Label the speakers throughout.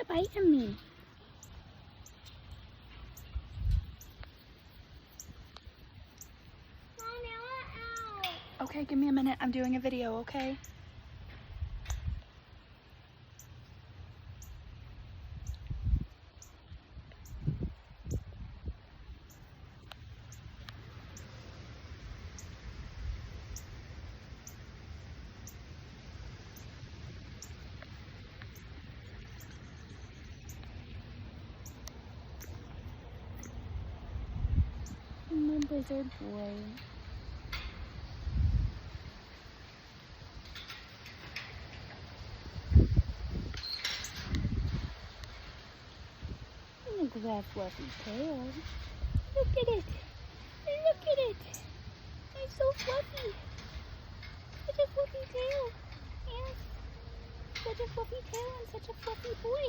Speaker 1: biting me.
Speaker 2: Mommy, I want out.
Speaker 1: Okay, give me a minute. I'm doing a video, okay? My blizzard boy. Look at that fluffy tail. Look at it. Look at it. It's so fluffy. Such a fluffy tail. Yes. Such a fluffy tail and such a fluffy boy.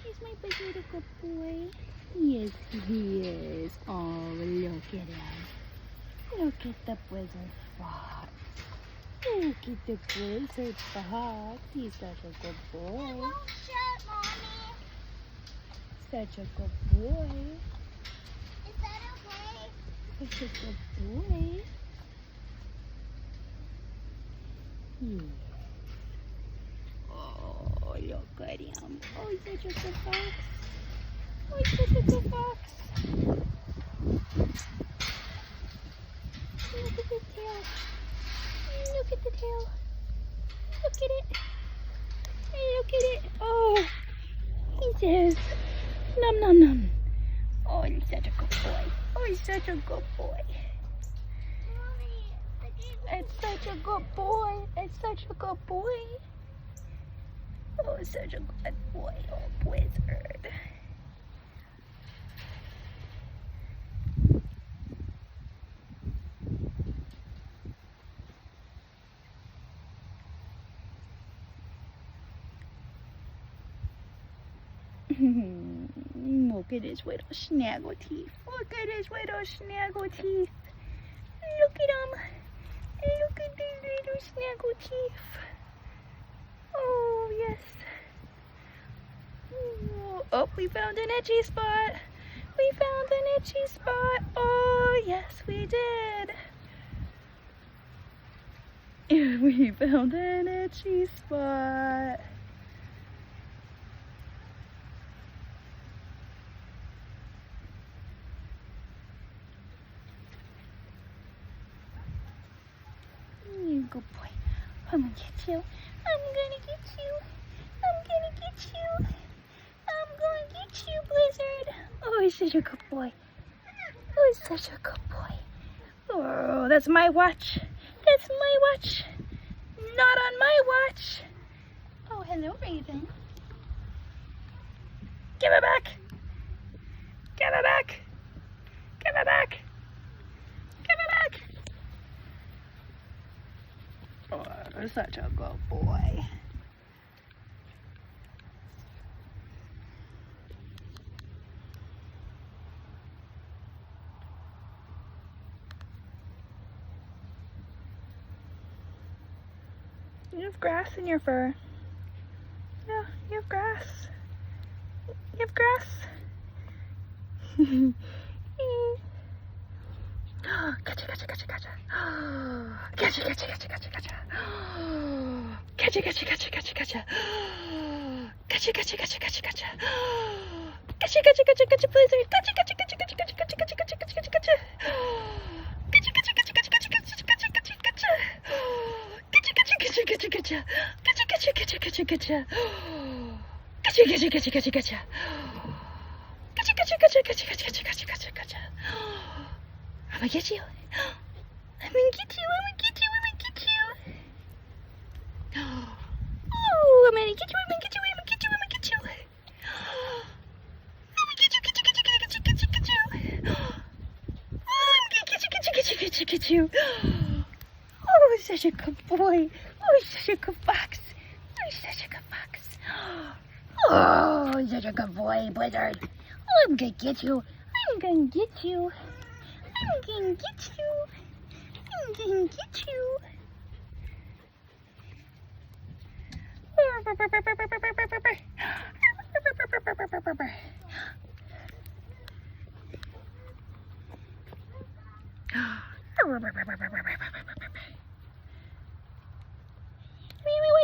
Speaker 1: Is my blizzard a good boy? Yes, he is. Oh, look at him. Look at the blizzard fox. Look at the blizzard fox. He's such a good boy.
Speaker 2: Don't shut, Mommy.
Speaker 1: Such a good boy.
Speaker 2: Is that okay?
Speaker 1: Such a good boy. Yeah. Oh, look at him. Oh, he's such a good fox. Oh, he's such a good fox. Look at the tail. Look at the tail. Look at it. Look at it. Oh, he says, nom nom nom. Oh, he's such a good boy. Oh, he's such a good boy.
Speaker 2: Mommy,
Speaker 1: It's such a good boy. It's such a good boy. Oh, it's such a good boy. Oh, blizzard. Look at his little snaggle teeth. Look at his little snaggle teeth. Look at him. Look at these little snaggle teeth. Oh, yes. Oh, we found an itchy spot. We found an itchy spot. Oh, yes, we did. We found an itchy spot. You good boy. I'm gonna get you. I'm gonna get you. I'm gonna get you. I'm gonna get you, Blizzard. Oh, he's such a good boy. Oh, he's such a good boy. Oh, that's my watch. That's my watch. Not on my watch. Oh, hello, Raven. Give it back. Give it back. Give it back. Give it back. Oh, such a good boy. You have grass in your fur. Yeah, you have grass. You have grass. Gotcha, gotcha, gotcha, gotcha. Gotcha, gotcha, gotcha, gotcha, gotcha. Gotcha, gotcha, gotcha, gotcha, gotcha. Gotcha, gotcha, gotcha, gotcha, gotcha. Gotcha, gotcha, gotcha, gotcha, Blizzard. Gotcha, gotcha, gotcha, gotcha, gotcha, gotcha, gotcha, gotcha, gotcha, gotcha, gotcha. Gotcha, gotcha, gotcha, gotcha, gotcha, gotcha, gotcha, gotcha, gotcha. Gotcha, gotcha, gotcha, gotcha, gotcha. Gotcha, gotcha, gotcha, gotcha, gotcha. Gotcha, gotcha, gotcha, gotcha, gotcha. Gotcha, gotcha, gotcha, gotcha, gotcha, gotcha, gotcha, gotcha, gotcha. I'm gonna get you. I'm gonna get you. I'm gonna get you. I'm gonna get you. Oh, I'm gonna get you. I'm gonna get you. I'm gonna get you. I'm gonna get you. I'm gonna get you. Get you. Get you. Get you. Get you. Get you. Oh, I'm gonna get you. Get you. Get you. Get you. Get you. Oh, he's such a good boy. Oh, he's such a good fox. Oh, he's such a good fox. Oh, he's such a good boy, Blizzard. Oh, I'm gonna get you. I'm gonna get you. I'm gonna get you. I'm gonna get you.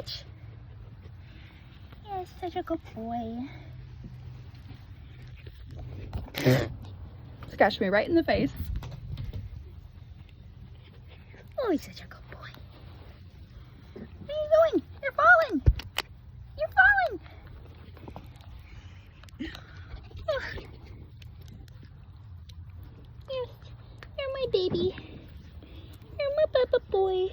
Speaker 1: Witch. Yes, such a good boy. Scratched me right in the face. Oh, he's such a good boy. Where are you going? You're falling. You're falling. You're my baby. You're my papa boy.